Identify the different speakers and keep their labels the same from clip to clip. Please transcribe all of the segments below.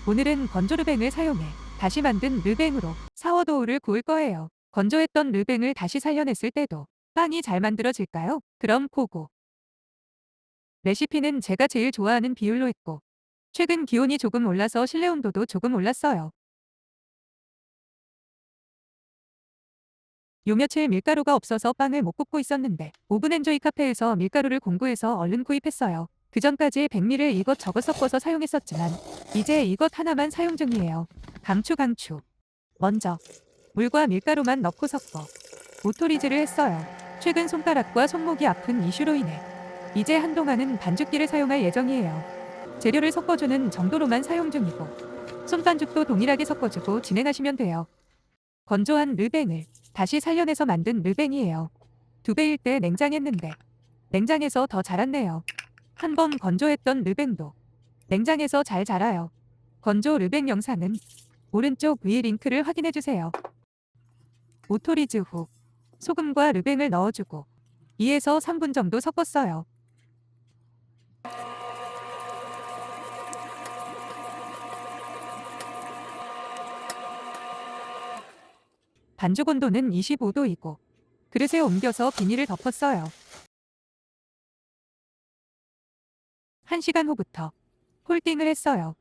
Speaker 1: 오늘은 건조 르뱅을 사용해 다시 만든 르뱅으로 사워도우를 구울 거예요. 건조했던 르뱅을 다시 살려냈을 때도 빵이 잘 만들어질까요? 그럼 보고. 레시피는 제가 제일 좋아하는 비율로 했고, 최근 기온이 조금 올라서 실내 온도도 조금 올랐어요. 요 며칠 밀가루가 없어서 빵을 못 굽고 있었는데 오븐엔조이 카페에서 밀가루를 공구해서 얼른 구입했어요. 그전까지 백미를 이것저것 섞어서 사용했었지만 이제 이것 하나만 사용 중이에요. 강추. 먼저 물과 밀가루만 넣고 섞어 오토리즈를 했어요. 최근 손가락과 손목이 아픈 이슈로 인해 이제 한동안은 반죽기를 사용할 예정이에요. 재료를 섞어주는 정도로만 사용 중이고 손반죽도 동일하게 섞어주고 진행하시면 돼요. 건조한 르뱅을 다시 살려내서 만든 르뱅이에요. 2배일 때 냉장했는데 냉장에서 더 자랐네요. 한 번 건조했던 르뱅도 냉장에서 잘 자라요. 건조 르뱅 영상은 오른쪽 위 링크를 확인해주세요. 오토리즈 후 소금과 르뱅을 넣어주고 2에서 3분 정도 섞었어요. 반죽 온도는 25도이고 그릇에 옮겨서 비닐을 덮었어요. 1시간 후부터 홀딩을 했어요.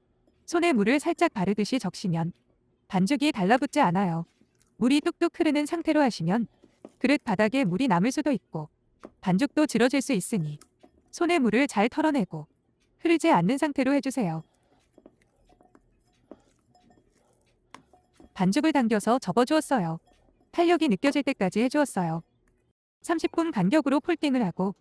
Speaker 1: 손에 물을 살짝 바르듯이 적시면 반죽이 달라붙지 않아요. 물이 뚝뚝 흐르는 상태로 하시면 그릇 바닥에 물이 남을 수도 있고 반죽도 질어질 수 있으니 손에 물을 잘 털어내고 흐르지 않는 상태로 해주세요. 반죽을 당겨서 접어주었어요. 탄력이 느껴질 때까지 해주었어요. 30분 간격으로 폴딩을 하고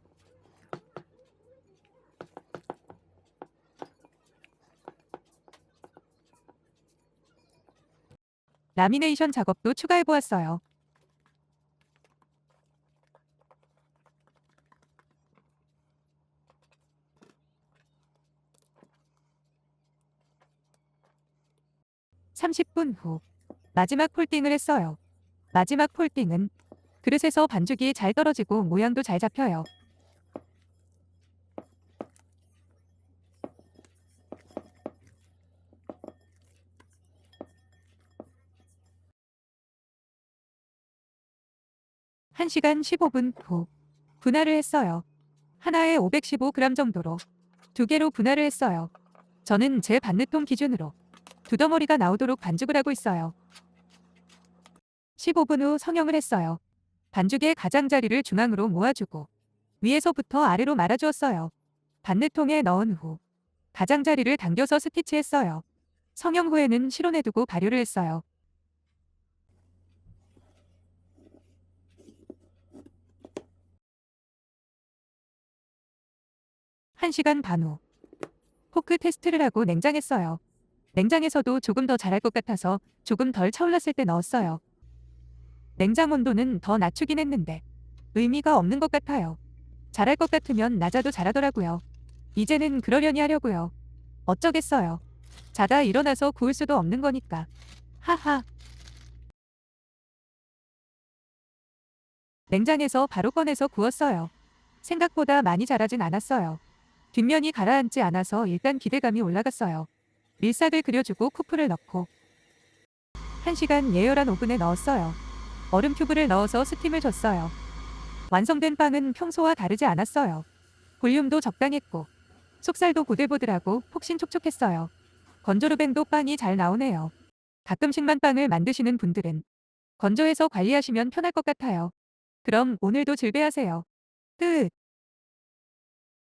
Speaker 1: 라미네이션 작업도 추가해보았어요. (30분) 후 마지막 폴딩을 했어요. 마지막 폴딩은 그릇에서 반죽이 잘 떨어지고 모양도 잘 잡혀요. (1시간 15분) 후 분할을 했어요. 하나에 515g 정도로 2개로 분할을 했어요. 저는 제 반느통 기준으로 2덩어리가 나오도록 반죽을 하고 있어요. 15분 후 성형을 했어요. 반죽의 가장자리를 중앙으로 모아주고 위에서부터 아래로 말아주었어요. 반느통에 넣은 후 가장자리를 당겨서 스티치했어요. 성형 후에는 실온에 두고 발효를 했어요. 1시간 반 후 포크 테스트를 하고 냉장했어요. 냉장에서도 조금 더 자랄 것 같아서 조금 덜 차올랐을 때 넣었어요. 냉장 온도는 더 낮추긴 했는데 의미가 없는 것 같아요. 잘할 것 같으면 낮아도 잘하더라고요. 이제는 그러려니 하려고요. 어쩌겠어요. 자다 일어나서 구울 수도 없는 거니까. 하하. 냉장에서 바로 꺼내서 구웠어요. 생각보다 많이 자라진 않았어요. 뒷면이 가라앉지 않아서 일단 기대감이 올라갔어요. 밀싹을 그려주고 쿠프를 넣고 1시간 예열한 오븐에 넣었어요. 얼음 큐브를 넣어서 스팀을 줬어요. 완성된 빵은 평소와 다르지 않았어요. 볼륨도 적당했고 속살도 보들보들하고 폭신촉촉했어요. 건조르뱅도 빵이 잘 나오네요. 가끔씩만 빵을 만드시는 분들은 건조해서 관리하시면 편할 것 같아요. 그럼 오늘도 즐배하세요. 끝.